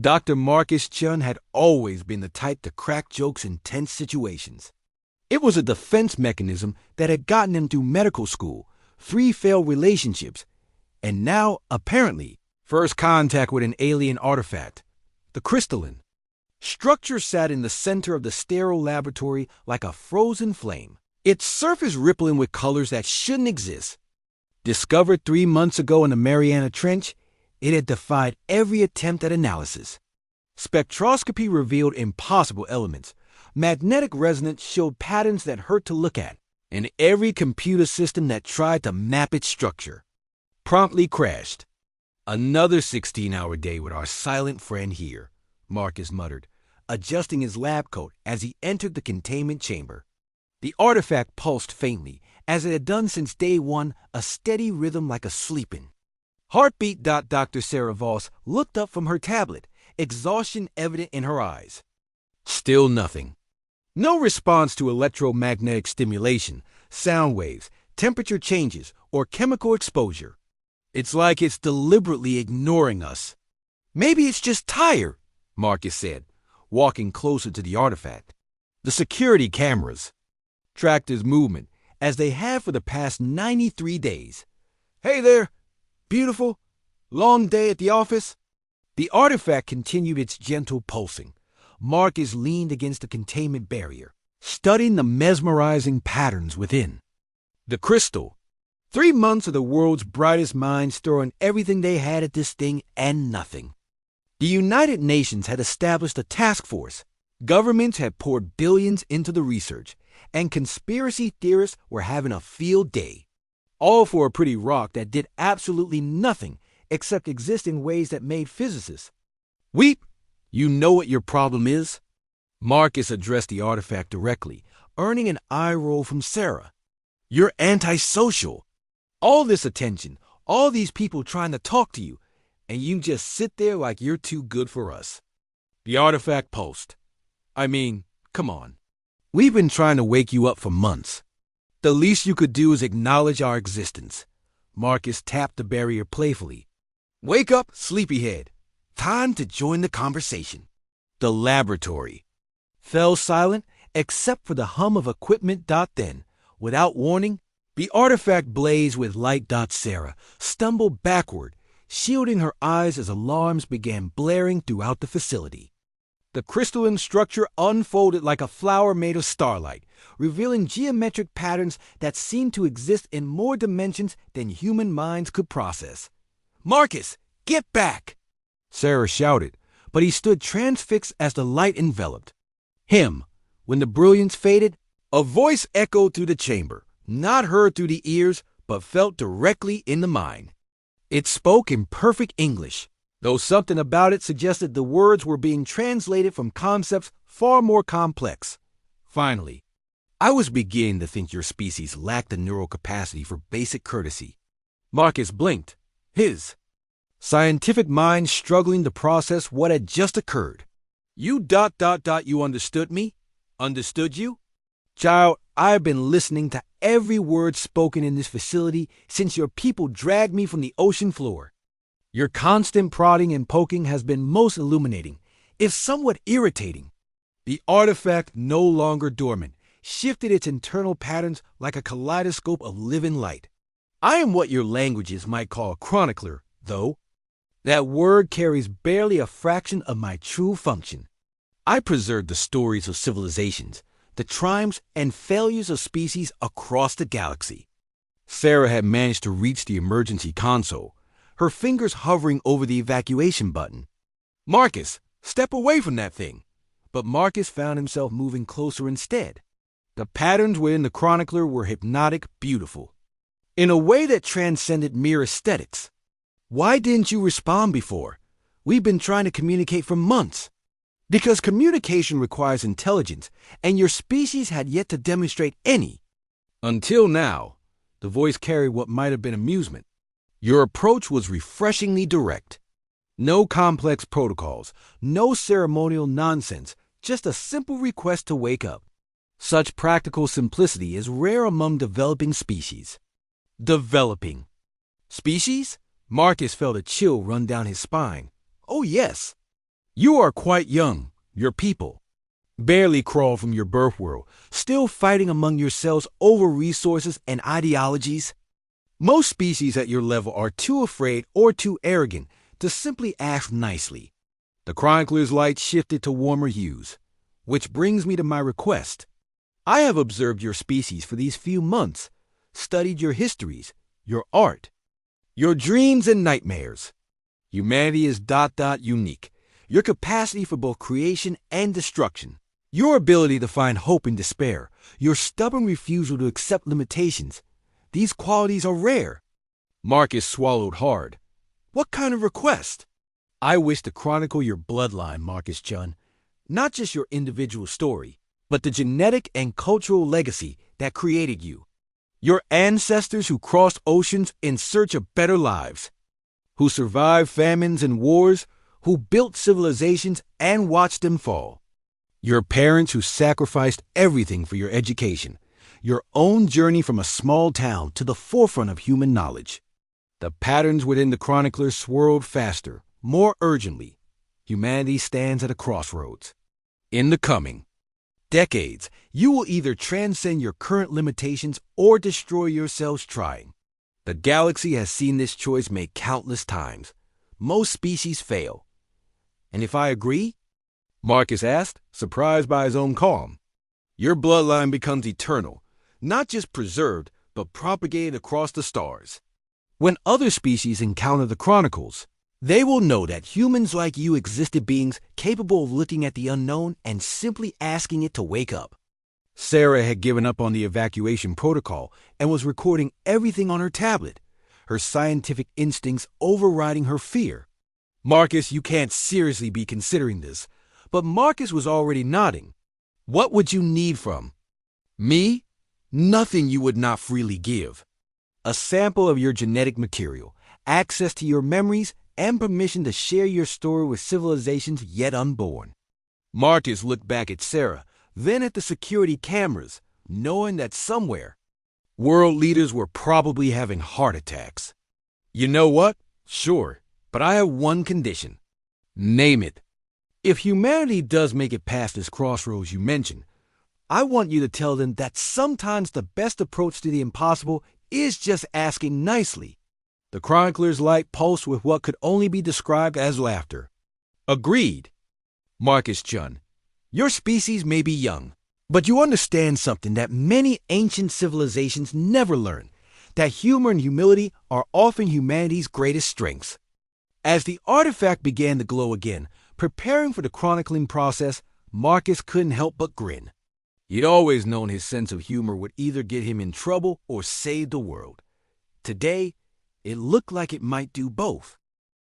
Dr. Marcus Chun had always been the type to crack jokes in tense situations. It was a defense mechanism that had gotten him through medical school, 3 failed relationships, and now, apparently, first contact with an alien artifact, the crystalline. Structure sat in the center of the sterile laboratory like a frozen flame, its surface rippling with colors that shouldn't exist. Discovered 3 months ago in the Mariana Trench, it had defied every attempt at analysis. Spectroscopy revealed impossible elements. Magnetic resonance showed patterns that hurt to look at, and every computer system that tried to map its structure promptly crashed. Another 16-hour day with our silent friend here, Marcus muttered, adjusting his lab coat as he entered the containment chamber. The artifact pulsed faintly, as it had done since day one, a steady rhythm like a sleeping heartbeat. Dr. Sarah Voss looked up from her tablet, exhaustion evident in her eyes. Still nothing. No response to electromagnetic stimulation, sound waves, temperature changes, or chemical exposure. It's like it's deliberately ignoring us. Maybe it's just tired, Marcus said, walking closer to the artifact. The security cameras tracked his movement, as they have for the past 93 days. Hey there, beautiful. Long day at the office? The artifact continued its gentle pulsing. Marcus leaned against the containment barrier, studying the mesmerizing patterns within. The crystal. 3 months of the world's brightest minds throwing everything they had at this thing and nothing. The United Nations had established a task force. Governments had poured billions into the research, and conspiracy theorists were having a field day. All for a pretty rock that did absolutely nothing except exist in ways that made physicists weep. You know what your problem is? Marcus addressed the artifact directly, earning an eye roll from Sarah. You're antisocial. All this attention, all these people trying to talk to you, and you just sit there like you're too good for us. The artifact pulsed. I mean, come on. We've been trying to wake you up for months. The least you could do is acknowledge our existence. Marcus tapped the barrier playfully. Wake up, sleepyhead. Time to join the conversation. The laboratory fell silent except for the hum of equipment. Then, without warning, the artifact blazed with light. Sarah stumbled backward, shielding her eyes as alarms began blaring throughout the facility. The crystalline structure unfolded like a flower made of starlight, revealing geometric patterns that seemed to exist in more dimensions than human minds could process. Marcus, get back! Sarah shouted, but he stood transfixed as the light enveloped him. When the brilliance faded, a voice echoed through the chamber, not heard through the ears, but felt directly in the mind. It spoke in perfect English, though something about it suggested the words were being translated from concepts far more complex. Finally, I was beginning to think your species lacked the neural capacity for basic courtesy. Marcus blinked, his scientific mind struggling to process what had just occurred. You ... You understood me? Understood you? Child, I've been listening to every word spoken in this facility since your people dragged me from the ocean floor. Your constant prodding and poking has been most illuminating, if somewhat irritating. The artifact, no longer dormant, shifted its internal patterns like a kaleidoscope of living light. I am what your languages might call a chronicler, though. That word carries barely a fraction of my true function. I preserve the stories of civilizations, the triumphs and failures of species across the galaxy. Sarah had managed to reach the emergency console, her fingers hovering over the evacuation button. Marcus, step away from that thing. But Marcus found himself moving closer instead. The patterns within the chronicler were hypnotic, beautiful, in a way that transcended mere aesthetics. Why didn't you respond before? We've been trying to communicate for months. Because communication requires intelligence, and your species had yet to demonstrate any. Until now, the voice carried what might have been amusement. Your approach was refreshingly direct. No complex protocols, no ceremonial nonsense, just a simple request to wake up. Such practical simplicity is rare among developing species. Developing species? Marcus felt a chill run down his spine. Oh yes. You are quite young, your people. Barely crawled from your birth world, still fighting among yourselves over resources and ideologies. Most species at your level are too afraid or too arrogant to simply ask nicely. The chronicler's light shifted to warmer hues, which brings me to my request. I have observed your species for these few months, studied your histories, your art, your dreams and nightmares. Humanity is ... unique. Your capacity for both creation and destruction. Your ability to find hope in despair. Your stubborn refusal to accept limitations. These qualities are rare. Marcus swallowed hard. What kind of request? I wish to chronicle your bloodline, Marcus Chun. Not just your individual story, but the genetic and cultural legacy that created you. Your ancestors who crossed oceans in search of better lives, who survived famines and wars, who built civilizations and watched them fall. Your parents who sacrificed everything for your education, your own journey from a small town to the forefront of human knowledge. The patterns within the chronicler swirled faster, more urgently. Humanity stands at a crossroads. In the coming decades, you will either transcend your current limitations or destroy yourselves trying. The galaxy has seen this choice made countless times. Most species fail. And if I agree? Marcus asked, surprised by his own calm. Your bloodline becomes eternal, not just preserved, but propagated across the stars. When other species encounter the chronicles, they will know that humans like you existed beings capable of looking at the unknown and simply asking it to wake up. Sarah had given up on the evacuation protocol and was recording everything on her tablet, her scientific instincts overriding her fear. Marcus, you can't seriously be considering this. But Marcus was already nodding. What would you need from me? Nothing you would not freely give. A sample of your genetic material, access to your memories, and permission to share your story with civilizations yet unborn. Marcus looked back at Sarah, then at the security cameras, knowing that somewhere, world leaders were probably having heart attacks. You know what? Sure, but I have one condition. Name it. If humanity does make it past this crossroads you mentioned, I want you to tell them that sometimes the best approach to the impossible is just asking nicely. The chronicler's light pulsed with what could only be described as laughter. Agreed. Marcus Chun, your species may be young, but you understand something that many ancient civilizations never learned, that humor and humility are often humanity's greatest strengths. As the artifact began to glow again, preparing for the chronicling process, Marcus couldn't help but grin. He'd always known his sense of humor would either get him in trouble or save the world. Today, it looked like it might do both.